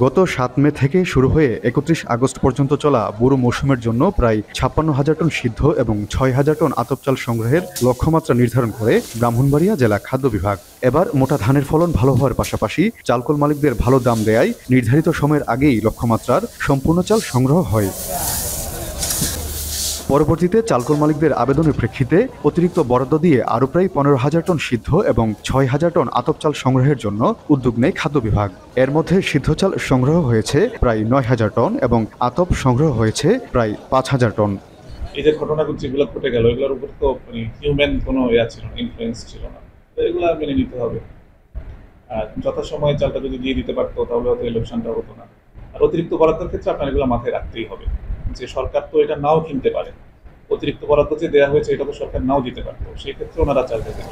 গত ৭ মে থেকে শুরু হয়ে ৩১ আগস্ট পর্যন্ত চলা বুরো মৌসুমের জন্য প্রায় ৫৬,০০০ টন সিদ্ধ এবং ৬,০০০ টন আতপ চাল সংগ্রহের লক্ষ্যমাত্রা নির্ধারণ করে ব্রাহ্মণবাড়িয়া জেলা খাদ্য বিভাগ। এবার মোটা ধানের ফলন ভালো হওয়ার পাশাপাশি চালকল মালিকদের ভালো দাম দেয়ায় নির্ধারিত সময়ের আগেই লক্ষ্যমাত্রার সম্পূর্ণ চাল সংগ্রহ হয়। পরবর্তীতে চালকল মালিকদের আবেদনের প্রেক্ষিতে অতিরিক্ত বরাদ্দ দিয়ে আরও প্রায় ১৫,০০০ টন সিদ্ধ এবং ৬,০০০ টন আতপ চাল সংগ্রহের জন্য উদ্যোগ নেয় খাদ্য বিভাগ। এর মধ্যে সিদ্ধ চাল সংগ্রহ হয়েছে প্রায় ৯,০০০ টন এবং আতপ সংগ্রহ হয়েছে প্রায় ৫,০০০ টন। এই যে ঘটনাগুলো যেগুলো ঘটে গেল, এগুলোর উপর তো হিউম্যান কোনো ছিল না, ইনফ্লুয়েন্স ছিল না, তো এগুলো মেনে নিতে হবে। আর যথাসময়ে চালটা যদি দিয়ে দিতে পারতো তাহলে হয়তো এই লোকসানটা হতো না। আর অতিরিক্ত বরাদ্দের ক্ষেত্রে আপনার এগুলো মাথায় রাখতেই হবে যে সরকার তো এটা নাও কিনতে পারে, অতিরিক্ত বরাদ্দ যে দেওয়া হয়েছে এটা তো সরকার নাও দিতে পারতো, সেই ক্ষেত্রে ওনারা চাল দেবেন।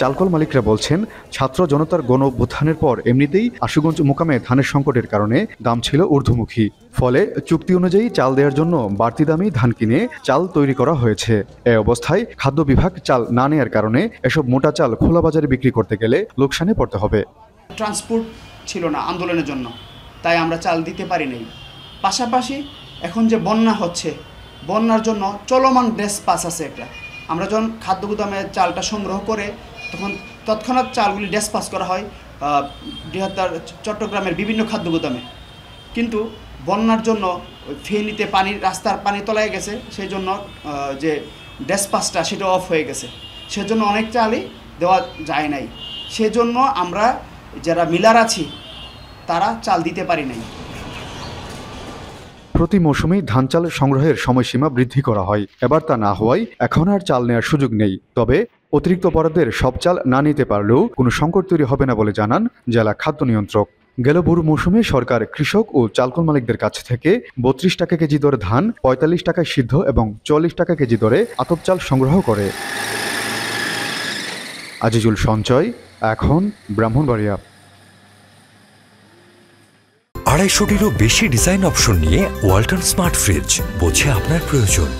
চালকল মালিকরা বলছেন, ছাত্র জনতার গণ অভ্যুত্থানের পর এমনিতেই আশুগঞ্জ মোকামে ধানের সংকটের কারণে দাম ছিল ঊর্ধ্বমুখী। ফলে চুক্তি অনুযায়ী চাল দেওয়ার জন্য বাড়তি দামেই ধান কিনে চাল তৈরি করা হয়েছে। এ অবস্থায় খাদ্য বিভাগ চাল না নেয়ার কারণে এসব মোটা চাল খোলা বাজারে বিক্রি করতে গেলে লোকসানে পড়তে হবে। ট্রান্সপোর্ট ছিল না আন্দোলনের জন্য, তাই আমরা চাল দিতে পারি নাই। পাশাপাশি এখন যে বন্যা হচ্ছে, বন্যার জন্য চলমান ড্রেস পাস আছে একটা। আমরা যখন খাদ্য গুদামে চালটা সংগ্রহ করে তখন তৎক্ষণাৎ চালগুলি ড্রেস পাস করা হয় বৃহত্তর চট্টগ্রামের বিভিন্ন খাদ্য গুদামে। কিন্তু বন্যার জন্য ফেনীতে রাস্তার পানি তলায় গেছে, সেই জন্য যে ড্রেস পাসটা সেটা অফ হয়ে গেছে, সেজন্য অনেক চালই দেওয়া যায় নাই। সেজন্য আমরা যারা মিলার আছি তারা চাল দিতে পারি নাই। প্রতি মৌসুমেই ধান চাল সংগ্রহের সময়সীমা বৃদ্ধি করা হয়। এবার তা না হওয়ায় এখন আর চাল নেওয়ার সুযোগ নেই। তবে অতিরিক্ত বরাদ্দের সব চাল না নিতে পারলেও কোনো সংকট তৈরি হবে না বলে জানান জেলা খাদ্য নিয়ন্ত্রক। গেল বুরো মৌসুমে সরকার কৃষক ও চালকল মালিকদের কাছ থেকে ৩২ টাকা কেজি দরে ধান, ৪৫ টাকায় সিদ্ধ এবং ৪৪ টাকা কেজি দরে আতপ চাল সংগ্রহ করে। আজিজুল সঞ্চয়, এখন ব্রাহ্মণবাড়িয়া। ২৫০টিরও বেশি ডিজাইন অপশন নিয়ে ওয়ালটন স্মার্ট ফ্রিজ, বোঝে আপনার প্রয়োজন।